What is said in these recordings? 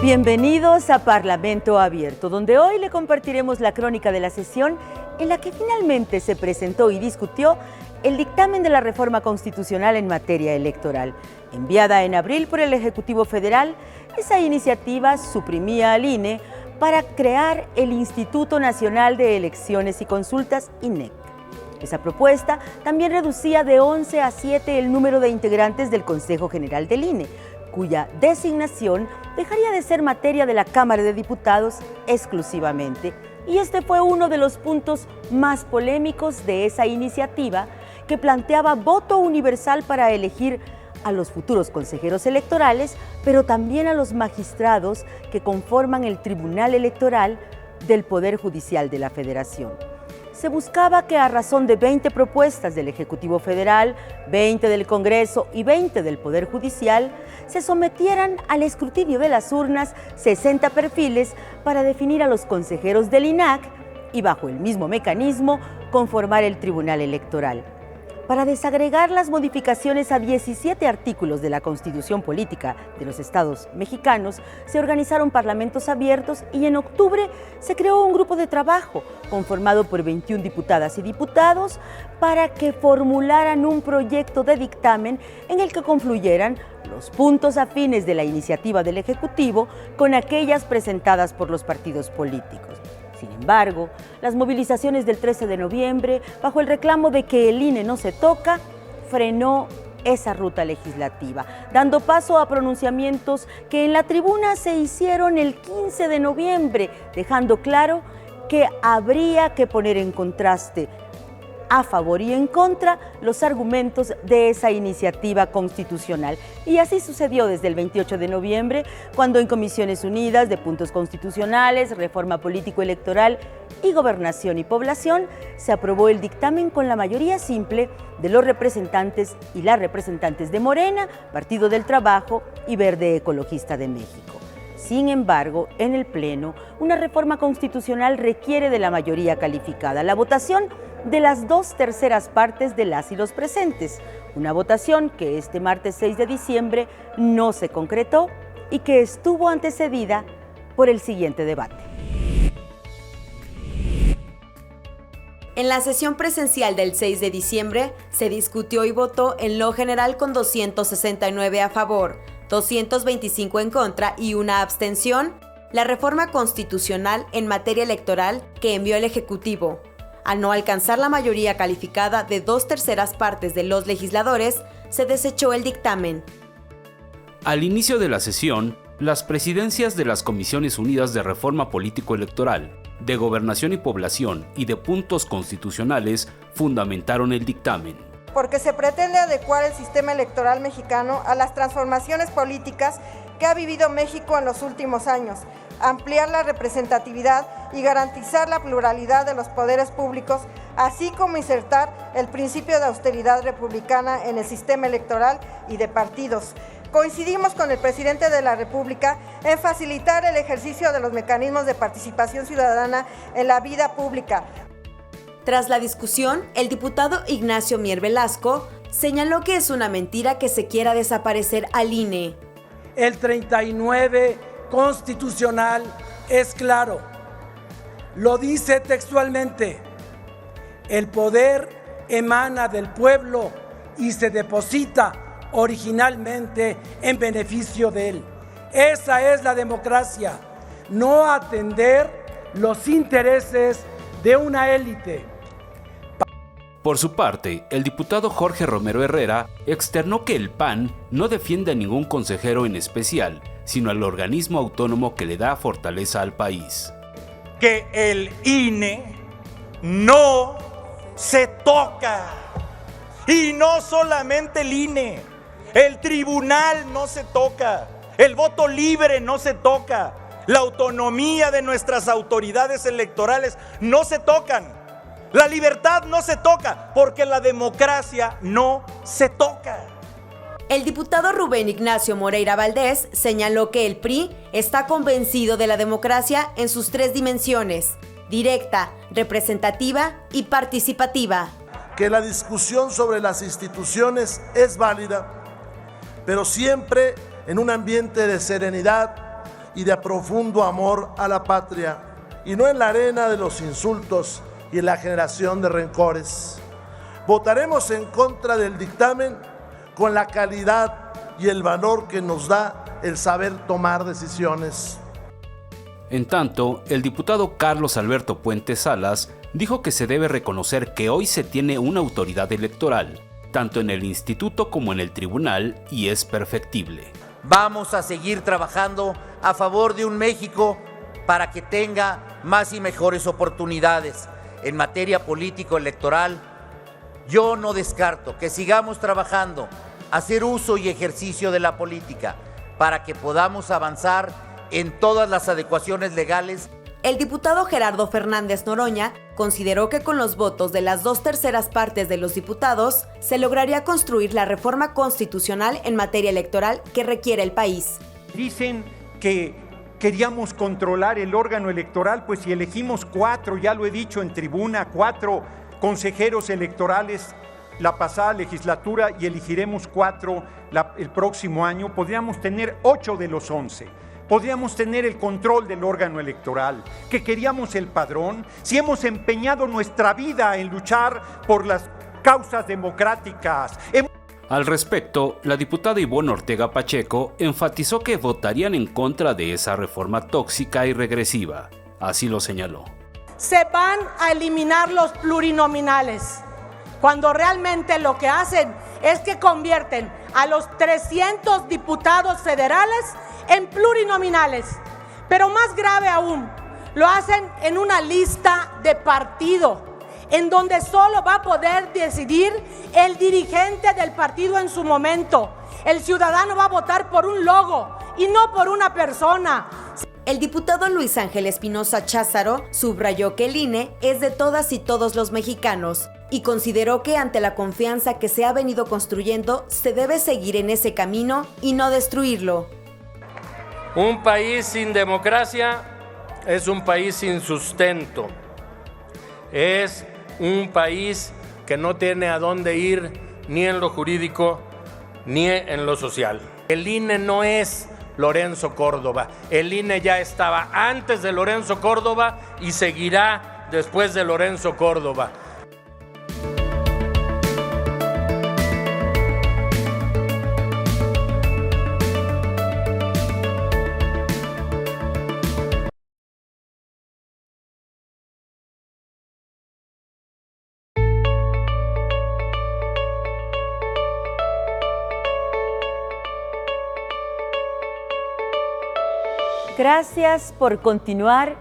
Bienvenidos a Parlamento Abierto, donde hoy le compartiremos la crónica de la sesión en la que finalmente se presentó y discutió el dictamen de la reforma constitucional en materia electoral. Enviada en abril por el Ejecutivo Federal, esa iniciativa suprimía al INE para crear el Instituto Nacional de Elecciones y Consultas, INEC. Esa propuesta también reducía de 11 a 7 el número de integrantes del Consejo General del INE, cuya designación dejaría de ser materia de la Cámara de Diputados exclusivamente. Y este fue uno de los puntos más polémicos de esa iniciativa, que planteaba voto universal para elegir a los futuros consejeros electorales, pero también a los magistrados que conforman el Tribunal Electoral del Poder Judicial de la Federación. Se buscaba que a razón de 20 propuestas del Ejecutivo Federal, 20 del Congreso y 20 del Poder Judicial, se sometieran al escrutinio de las urnas 60 perfiles para definir a los consejeros del INAC y, bajo el mismo mecanismo, conformar el Tribunal Electoral. Para desagregar las modificaciones a 17 artículos de la Constitución Política de los Estados mexicanos, se organizaron parlamentos abiertos y en octubre se creó un grupo de trabajo conformado por 21 diputadas y diputados para que formularan un proyecto de dictamen en el que confluyeran los puntos afines de la iniciativa del Ejecutivo con aquellas presentadas por los partidos políticos. Sin embargo, las movilizaciones del 13 de noviembre, bajo el reclamo de que el INE no se toca, frenó esa ruta legislativa, dando paso a pronunciamientos que en la tribuna se hicieron el 15 de noviembre, dejando claro que habría que poner en contraste a favor y en contra los argumentos de esa iniciativa constitucional. Y así sucedió desde el 28 de noviembre, cuando en Comisiones Unidas de Puntos Constitucionales, Reforma Político-Electoral y Gobernación y Población se aprobó el dictamen con la mayoría simple de los representantes y las representantes de Morena, Partido del Trabajo y Verde Ecologista de México. Sin embargo, en el Pleno, una reforma constitucional requiere de la mayoría calificada, la votación de las 2/3 partes de las y los presentes, una votación que este martes 6 de diciembre no se concretó y que estuvo antecedida por el siguiente debate. En la sesión presencial del 6 de diciembre se discutió y votó en lo general con 269 a favor, 225 en contra y una abstención, la reforma constitucional en materia electoral que envió el Ejecutivo. Al no alcanzar la mayoría calificada de 2/3 partes de los legisladores, se desechó el dictamen. Al inicio de la sesión, las presidencias de las Comisiones Unidas de Reforma Político-Electoral, de Gobernación y Población y de Puntos Constitucionales fundamentaron el dictamen. Porque se pretende adecuar el sistema electoral mexicano a las transformaciones políticas que ha vivido México en los últimos años, ampliar la representatividad y garantizar la pluralidad de los poderes públicos, así como insertar el principio de austeridad republicana en el sistema electoral y de partidos. Coincidimos con el presidente de la República en facilitar el ejercicio de los mecanismos de participación ciudadana en la vida pública. Tras la discusión, el diputado Ignacio Mier Velasco señaló que es una mentira que se quiera desaparecer al INE. El 39 constitucional es claro, lo dice textualmente: el poder emana del pueblo y se deposita originalmente en beneficio de él. Esa es la democracia, no atender los intereses de una élite. Por su parte, el diputado Jorge Romero Herrera externó que el PAN no defiende a ningún consejero en especial, sino al organismo autónomo que le da fortaleza al país. Que el INE no se toca. Y no solamente el INE, el tribunal no se toca, el voto libre no se toca, la autonomía de nuestras autoridades electorales no se tocan. La libertad no se toca porque la democracia no se toca. El diputado Rubén Ignacio Moreira Valdés señaló que el PRI está convencido de la democracia en sus 3 dimensiones: directa, representativa y participativa. Que la discusión sobre las instituciones es válida, pero siempre en un ambiente de serenidad, y de profundo amor a la patria, y no en la arena de los insultos y en la generación de rencores. Votaremos en contra del dictamen con la calidad y el valor que nos da el saber tomar decisiones. En tanto, el diputado Carlos Alberto Puente Salas dijo que se debe reconocer que hoy se tiene una autoridad electoral, tanto en el instituto como en el tribunal, y es perfectible. Vamos a seguir trabajando a favor de un México para que tenga más y mejores oportunidades. En materia político-electoral, yo no descarto que sigamos trabajando, hacer uso y ejercicio de la política para que podamos avanzar en todas las adecuaciones legales. El diputado Gerardo Fernández Noroña consideró que con los votos de las 2/3 partes de los diputados se lograría construir la reforma constitucional en materia electoral que requiere el país. Dicen que queríamos controlar el órgano electoral, pues si elegimos 4, ya lo he dicho en tribuna, 4 consejeros electorales la pasada legislatura y elegiremos 4 el próximo año, podríamos tener 8 de los 11. Podríamos tener el control del órgano electoral, que queríamos el padrón, si hemos empeñado nuestra vida en luchar por las causas democráticas. Al respecto, la diputada Ivonne Ortega Pacheco enfatizó que votarían en contra de esa reforma tóxica y regresiva. Así lo señaló. Se van a eliminar los plurinominales, cuando realmente lo que hacen es que convierten a los 300 diputados federales en plurinominales. Pero más grave aún, lo hacen en una lista de partido, en donde solo va a poder decidir el dirigente del partido en su momento. El ciudadano va a votar por un logo y no por una persona. El diputado Luis Ángel Espinosa Cházaro subrayó que el INE es de todas y todos los mexicanos y consideró que ante la confianza que se ha venido construyendo se debe seguir en ese camino y no destruirlo. Un país sin democracia es un país sin sustento, es un país que no tiene a dónde ir ni en lo jurídico ni en lo social. El INE no es Lorenzo Córdoba, el INE ya estaba antes de Lorenzo Córdoba y seguirá después de Lorenzo Córdoba. Gracias por continuar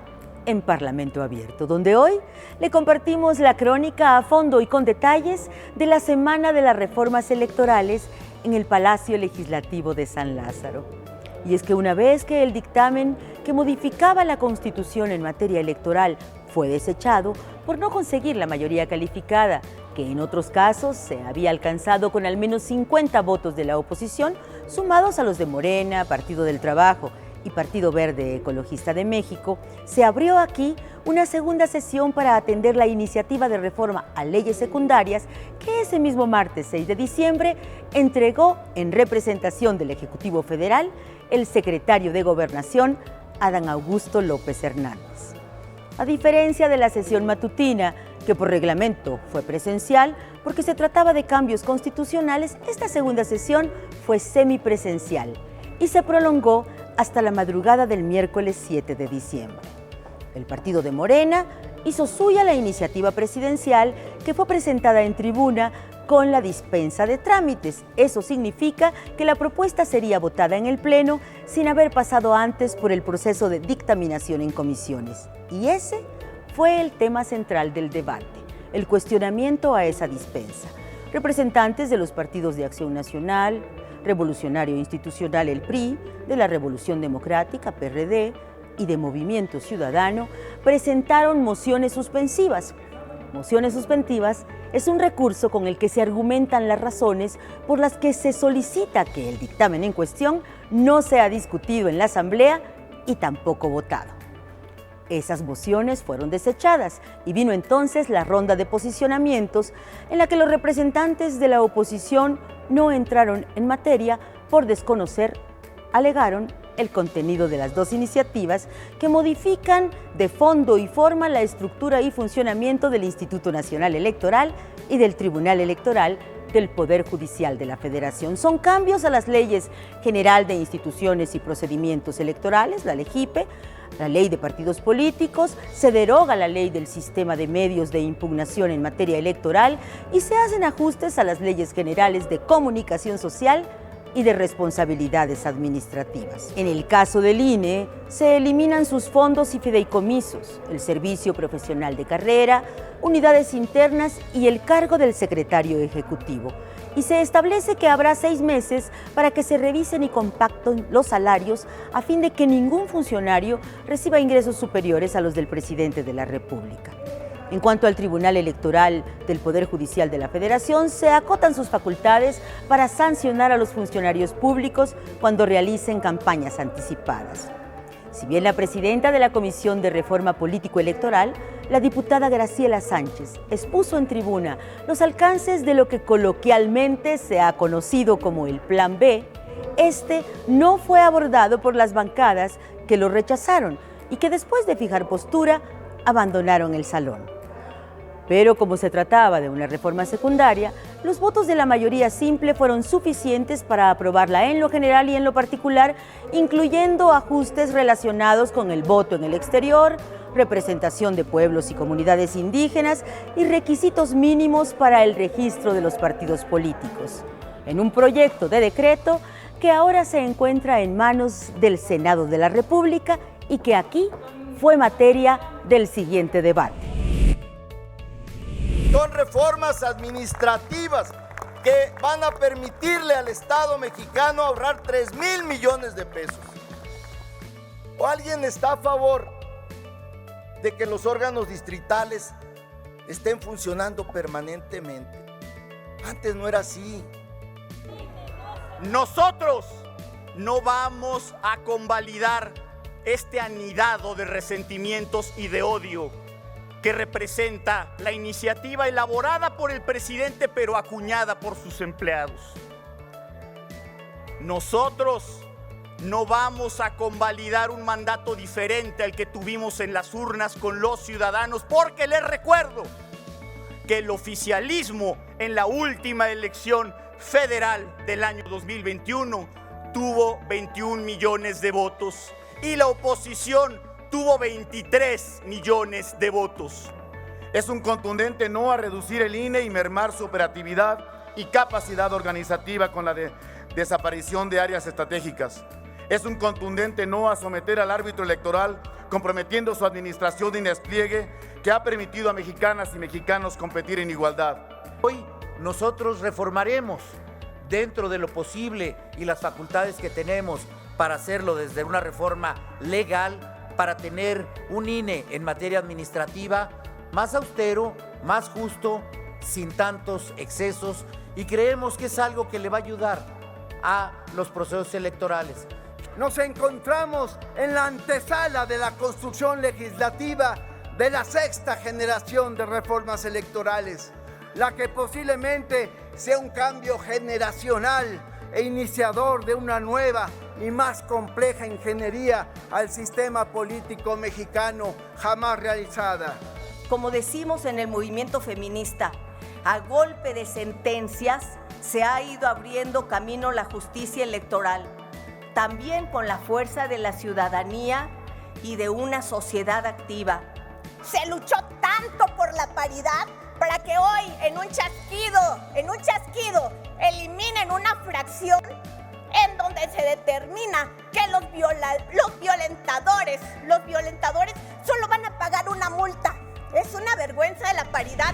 en Parlamento Abierto, donde hoy le compartimos la crónica a fondo y con detalles de la Semana de las Reformas Electorales en el Palacio Legislativo de San Lázaro. Y es que una vez que el dictamen que modificaba la Constitución en materia electoral fue desechado por no conseguir la mayoría calificada, que en otros casos se había alcanzado con al menos 50 votos de la oposición, sumados a los de Morena, Partido del Trabajo y Partido Verde Ecologista de México, se abrió aquí una segunda sesión para atender la iniciativa de reforma a leyes secundarias que ese mismo martes 6 de diciembre entregó en representación del Ejecutivo Federal el secretario de Gobernación, Adán Augusto López Hernández. A diferencia de la sesión matutina, que por reglamento fue presencial, porque se trataba de cambios constitucionales, esta segunda sesión fue semipresencial y se prolongó hasta la madrugada del miércoles 7 de diciembre. El partido de Morena hizo suya la iniciativa presidencial que fue presentada en tribuna con la dispensa de trámites. Eso significa que la propuesta sería votada en el Pleno sin haber pasado antes por el proceso de dictaminación en comisiones. Y ese fue el tema central del debate, el cuestionamiento a esa dispensa. Representantes de los partidos de Acción Nacional, Revolucionario Institucional, el PRI, de la Revolución Democrática, PRD, y de Movimiento Ciudadano, presentaron mociones suspensivas. Mociones suspensivas es un recurso con el que se argumentan las razones por las que se solicita que el dictamen en cuestión no sea discutido en la Asamblea y tampoco votado. Esas mociones fueron desechadas y vino entonces la ronda de posicionamientos en la que los representantes de la oposición no entraron en materia por desconocer, alegaron, el contenido de las dos iniciativas que modifican de fondo y forma la estructura y funcionamiento del Instituto Nacional Electoral y del Tribunal Electoral del Poder Judicial de la Federación. Son cambios a las leyes General de Instituciones y Procedimientos Electorales, la LEGIPE, la Ley de Partidos Políticos, se deroga la Ley del Sistema de Medios de Impugnación en materia electoral y se hacen ajustes a las leyes generales de comunicación social y de responsabilidades administrativas. En el caso del INE, se eliminan sus fondos y fideicomisos, el servicio profesional de carrera, unidades internas y el cargo del secretario ejecutivo. Y se establece que habrá 6 meses para que se revisen y compacten los salarios a fin de que ningún funcionario reciba ingresos superiores a los del presidente de la República. En cuanto al Tribunal Electoral del Poder Judicial de la Federación, se acotan sus facultades para sancionar a los funcionarios públicos cuando realicen campañas anticipadas. Si bien la presidenta de la Comisión de Reforma Político-Electoral, la diputada Graciela Sánchez, expuso en tribuna los alcances de lo que coloquialmente se ha conocido como el Plan B, este no fue abordado por las bancadas que lo rechazaron y que después de fijar postura, abandonaron el salón. Pero como se trataba de una reforma secundaria, los votos de la mayoría simple fueron suficientes para aprobarla en lo general y en lo particular, incluyendo ajustes relacionados con el voto en el exterior, representación de pueblos y comunidades indígenas y requisitos mínimos para el registro de los partidos políticos, en un proyecto de decreto que ahora se encuentra en manos del Senado de la República y que aquí fue materia del siguiente debate. Son reformas administrativas que van a permitirle al Estado mexicano ahorrar 3,000 millones de pesos. ¿O alguien está a favor de que los órganos distritales estén funcionando permanentemente? Antes no era así. Nosotros no vamos a convalidar este anidado de resentimientos y de odio que representa la iniciativa elaborada por el presidente pero acuñada por sus empleados. Nosotros no vamos a convalidar un mandato diferente al que tuvimos en las urnas con los ciudadanos, porque les recuerdo que el oficialismo en la última elección federal del año 2021 tuvo 21 millones de votos y la oposición tuvo 23 millones de votos. Es un contundente no a reducir el INE y mermar su operatividad y capacidad organizativa con la desaparición de áreas estratégicas. Es un contundente no a someter al árbitro electoral, comprometiendo su administración y despliegue que ha permitido a mexicanas y mexicanos competir en igualdad. Hoy nosotros reformaremos dentro de lo posible y las facultades que tenemos para hacerlo desde una reforma legal, para tener un INE en materia administrativa más austero, más justo, sin tantos excesos, y creemos que es algo que le va a ayudar a los procesos electorales. Nos encontramos en la antesala de la construcción legislativa de la 6ª generación de reformas electorales, la que posiblemente sea un cambio generacional e iniciador de una nueva y más compleja ingeniería al sistema político mexicano jamás realizada. Como decimos en el movimiento feminista, a golpe de sentencias se ha ido abriendo camino la justicia electoral, también con la fuerza de la ciudadanía y de una sociedad activa. Se luchó tanto por la paridad para que hoy en un chasquido, eliminen una fracción en donde se determina que los violentadores solo van a pagar una multa. Es una vergüenza de la paridad.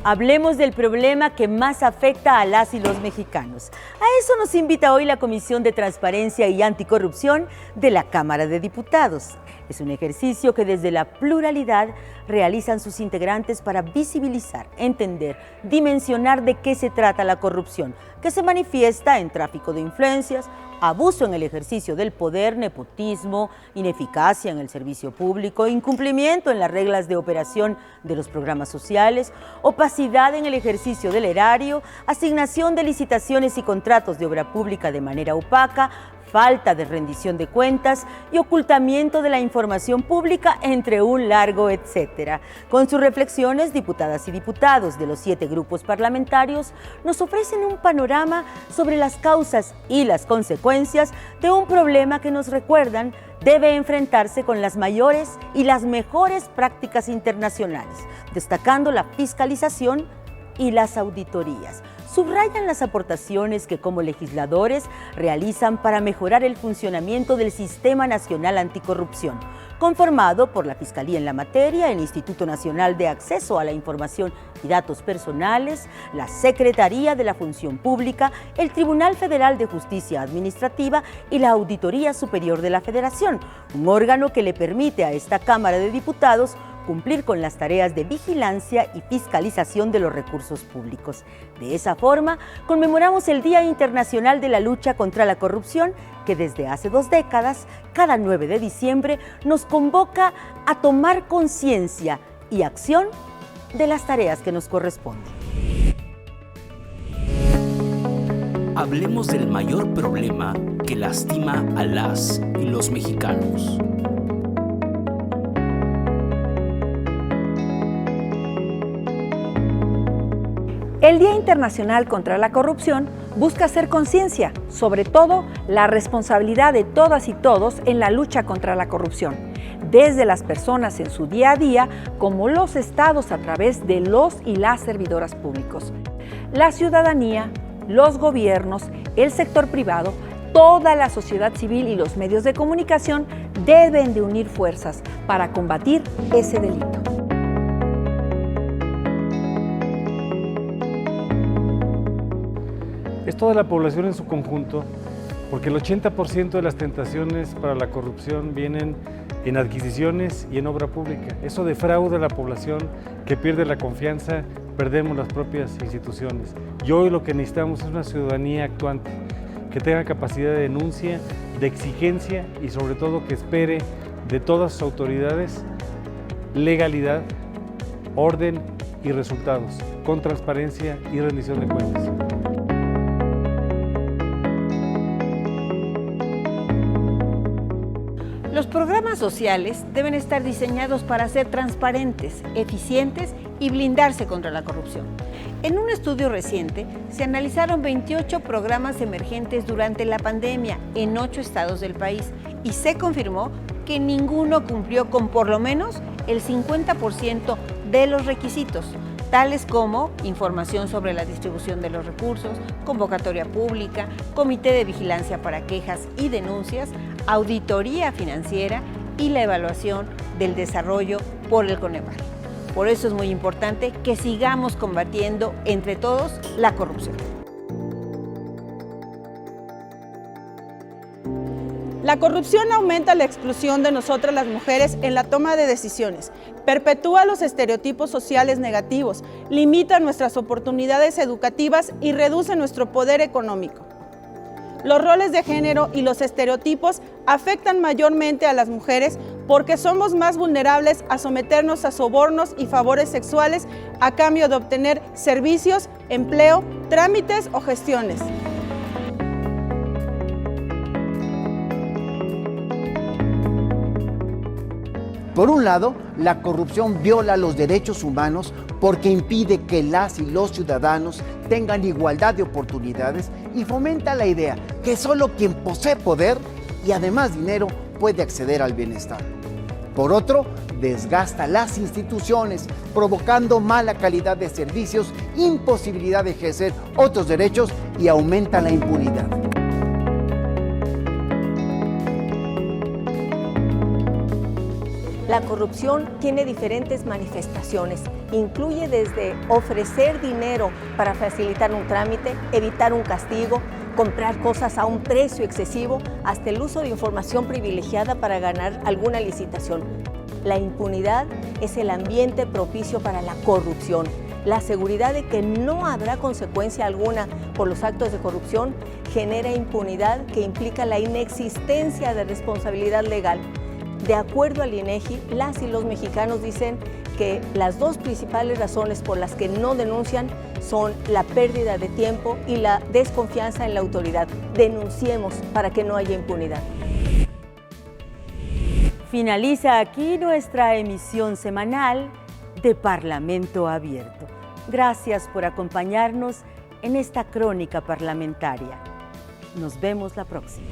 Hablemos del problema que más afecta a las y los mexicanos. A eso nos invita hoy la Comisión de Transparencia y Anticorrupción de la Cámara de Diputados. Es un ejercicio que desde la pluralidad realizan sus integrantes para visibilizar, entender, dimensionar de qué se trata la corrupción, que se manifiesta en tráfico de influencias, abuso en el ejercicio del poder, nepotismo, ineficacia en el servicio público, incumplimiento en las reglas de operación de los programas sociales, opacidad en el ejercicio del erario, asignación de licitaciones y contratos de obra pública de manera opaca, falta de rendición de cuentas y ocultamiento de la información pública, entre un largo etcétera. Con sus reflexiones, diputadas y diputados de los 7 grupos parlamentarios nos ofrecen un panorama sobre las causas y las consecuencias de un problema que nos recuerdan debe enfrentarse con las mayores y las mejores prácticas internacionales, destacando la fiscalización y las auditorías. Subrayan las aportaciones que como legisladores realizan para mejorar el funcionamiento del Sistema Nacional Anticorrupción, conformado por la Fiscalía en la materia, el Instituto Nacional de Acceso a la Información y Datos Personales, la Secretaría de la Función Pública, el Tribunal Federal de Justicia Administrativa y la Auditoría Superior de la Federación, un órgano que le permite a esta Cámara de Diputados cumplir con las tareas de vigilancia y fiscalización de los recursos públicos. De esa forma, conmemoramos el Día Internacional de la Lucha contra la Corrupción, que desde hace 2 décadas, cada 9 de diciembre, nos convoca a tomar conciencia y acción de las tareas que nos corresponden. Hablemos del mayor problema que lastima a las y los mexicanos. El Día Internacional contra la Corrupción busca hacer conciencia, sobre todo la responsabilidad de todas y todos en la lucha contra la corrupción, desde las personas en su día a día, como los estados a través de los y las servidoras públicos. La ciudadanía, los gobiernos, el sector privado, toda la sociedad civil y los medios de comunicación deben de unir fuerzas para combatir ese delito. Es toda la población en su conjunto, porque el 80% de las tentaciones para la corrupción vienen en adquisiciones y en obra pública. Eso defrauda a la población, que pierde la confianza, perdemos las propias instituciones. Y hoy lo que necesitamos es una ciudadanía actuante, que tenga capacidad de denuncia, de exigencia y sobre todo que espere de todas sus autoridades legalidad, orden y resultados, con transparencia y rendición de cuentas. Los programas sociales deben estar diseñados para ser transparentes, eficientes y blindarse contra la corrupción. En un estudio reciente, se analizaron 28 programas emergentes durante la pandemia en 8 estados del país y se confirmó que ninguno cumplió con por lo menos el 50% de los requisitos, tales como información sobre la distribución de los recursos, convocatoria pública, comité de vigilancia para quejas y denuncias, auditoría financiera y la evaluación del desarrollo por el Coneval. Por eso es muy importante que sigamos combatiendo entre todos la corrupción. La corrupción aumenta la exclusión de nosotras las mujeres en la toma de decisiones, perpetúa los estereotipos sociales negativos, limita nuestras oportunidades educativas y reduce nuestro poder económico. Los roles de género y los estereotipos afectan mayormente a las mujeres porque somos más vulnerables a someternos a sobornos y favores sexuales a cambio de obtener servicios, empleo, trámites o gestiones. Por un lado, la corrupción viola los derechos humanos porque impide que las y los ciudadanos tengan igualdad de oportunidades y fomenta la idea que solo quien posee poder y además dinero puede acceder al bienestar. Por otro, desgasta las instituciones, provocando mala calidad de servicios, imposibilidad de ejercer otros derechos y aumenta la impunidad. La corrupción tiene diferentes manifestaciones. Incluye desde ofrecer dinero para facilitar un trámite, evitar un castigo, comprar cosas a un precio excesivo, hasta el uso de información privilegiada para ganar alguna licitación. La impunidad es el ambiente propicio para la corrupción. La seguridad de que no habrá consecuencia alguna por los actos de corrupción genera impunidad que implica la inexistencia de responsabilidad legal. De acuerdo al INEGI, las y los mexicanos dicen que las dos principales razones por las que no denuncian son la pérdida de tiempo y la desconfianza en la autoridad. Denunciemos para que no haya impunidad. Finaliza aquí nuestra emisión semanal de Parlamento Abierto. Gracias por acompañarnos en esta crónica parlamentaria. Nos vemos la próxima.